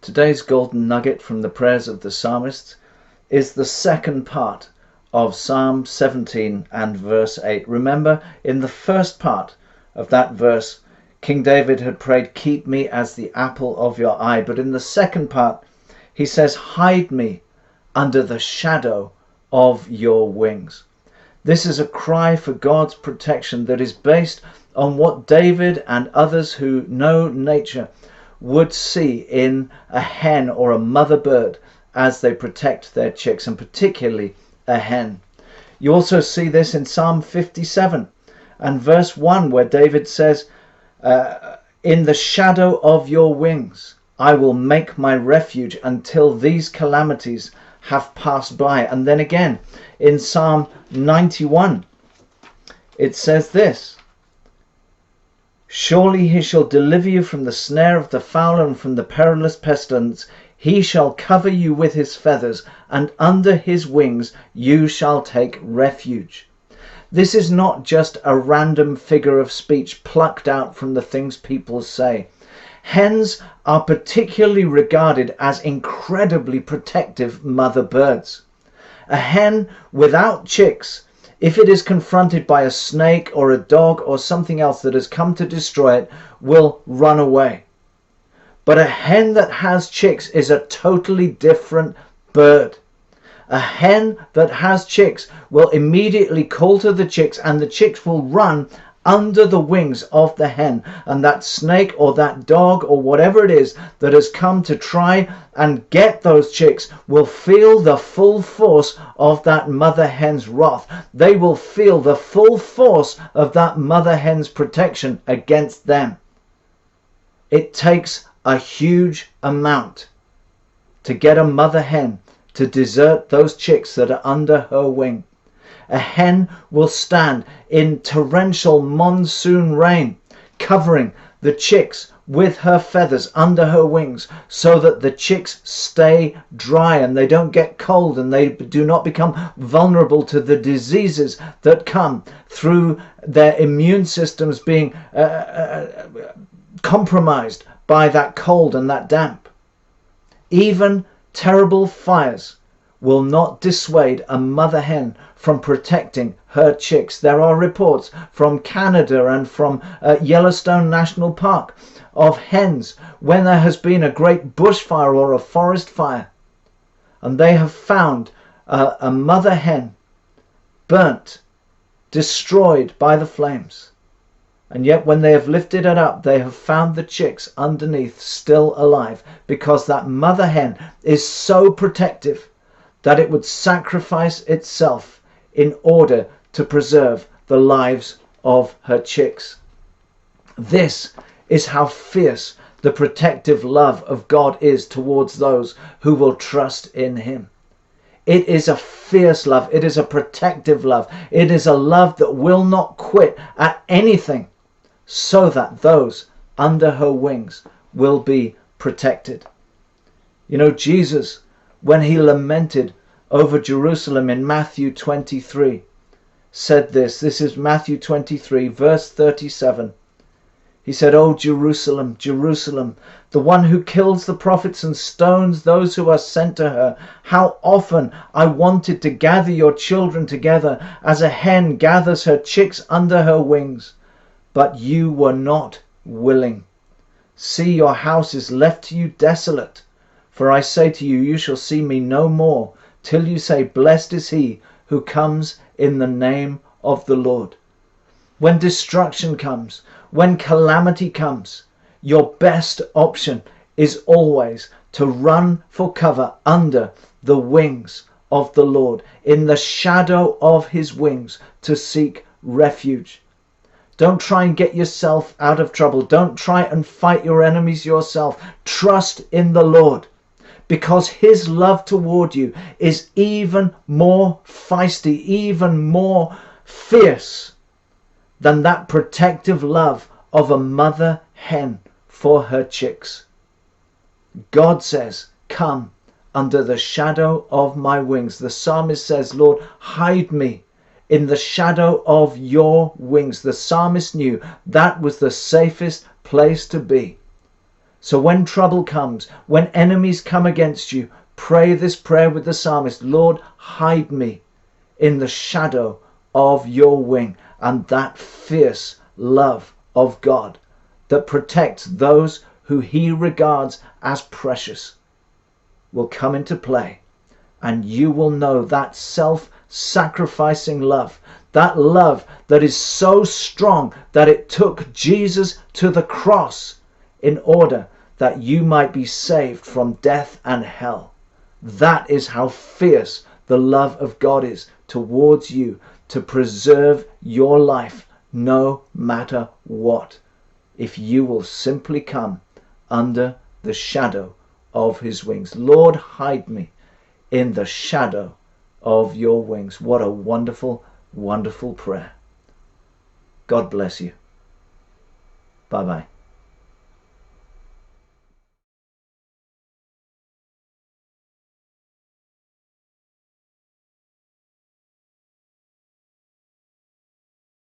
Today's golden nugget from the prayers of the psalmist is the second part of Psalm 17 and verse 8. Remember, in the first part of that verse, King David had prayed, "Keep me as the apple of your eye." But in the second part, he says, "Hide me under the shadow of your wings." This is a cry for God's protection that is based on what David and others who know nature would see in a hen or a mother bird as they protect their chicks, and particularly a hen. You also see this in Psalm 57 and verse 1, where David says, "In the shadow of your wings I will make my refuge until these calamities have passed by." And then again in Psalm 91 it says this, "Surely he shall deliver you from the snare of the fowler and from the perilous pestilence. He shall cover you with his feathers, and under his wings you shall take refuge." This is not just a random figure of speech plucked out from the things people say. Hens are particularly regarded as incredibly protective mother birds. A hen without chicks, if it is confronted by a snake or a dog or something else that has come to destroy it, will run away. But a hen that has chicks is a totally different bird. A hen that has chicks will immediately call to the chicks, and the chicks will run under the wings of the hen, and that snake or that dog or whatever it is that has come to try and get those chicks will feel the full force of that mother hen's wrath. They will feel the full force of that mother hen's protection against them. It takes a huge amount to get a mother hen to desert those chicks that are under her wing. A hen will stand in torrential monsoon rain, covering the chicks with her feathers under her wings, so that the chicks stay dry and they don't get cold and they do not become vulnerable to the diseases that come through their immune systems being compromised by that cold and that damp. Even terrible fires will not dissuade a mother hen from protecting her chicks. There are reports from Canada and from Yellowstone National Park of hens when there has been a great bushfire or a forest fire, and they have found a mother hen burnt, destroyed by the flames. And yet when they have lifted it up, they have found the chicks underneath still alive, because that mother hen is so protective that it would sacrifice itself in order to preserve the lives of her chicks. This is how fierce the protective love of God is towards those who will trust in him. It is a fierce love. It is a protective love. It is a love that will not quit at anything, so that those under her wings will be protected. You know, Jesus, when he lamented over Jerusalem in Matthew 23, said this. This is Matthew 23, verse 37. He said, "O Jerusalem, Jerusalem, the one who kills the prophets and stones those who are sent to her, how often I wanted to gather your children together as a hen gathers her chicks under her wings, but you were not willing. See, your house is left to you desolate. For I say to you, you shall see me no more, till you say, blessed is he who comes in the name of the Lord." When destruction comes, when calamity comes, your best option is always to run for cover under the wings of the Lord, in the shadow of his wings, to seek refuge. Don't try and get yourself out of trouble. Don't try and fight your enemies yourself. Trust in the Lord, because his love toward you is even more feisty, even more fierce than that protective love of a mother hen for her chicks. God says, "Come under the shadow of my wings." The psalmist says, "Lord, hide me in the shadow of your wings." The psalmist knew that was the safest place to be. So when trouble comes, when enemies come against you, pray this prayer with the psalmist. Lord, hide me in the shadow of your wing. And that fierce love of God that protects those who he regards as precious will come into play. And you will know that self-sacrificing love, that love that is so strong that it took Jesus to the cross in order that you might be saved from death and hell. That is how fierce the love of God is towards you, to preserve your life no matter what, if you will simply come under the shadow of his wings. Lord, hide me in the shadow of your wings. What a wonderful, wonderful prayer. God bless you. Bye-bye.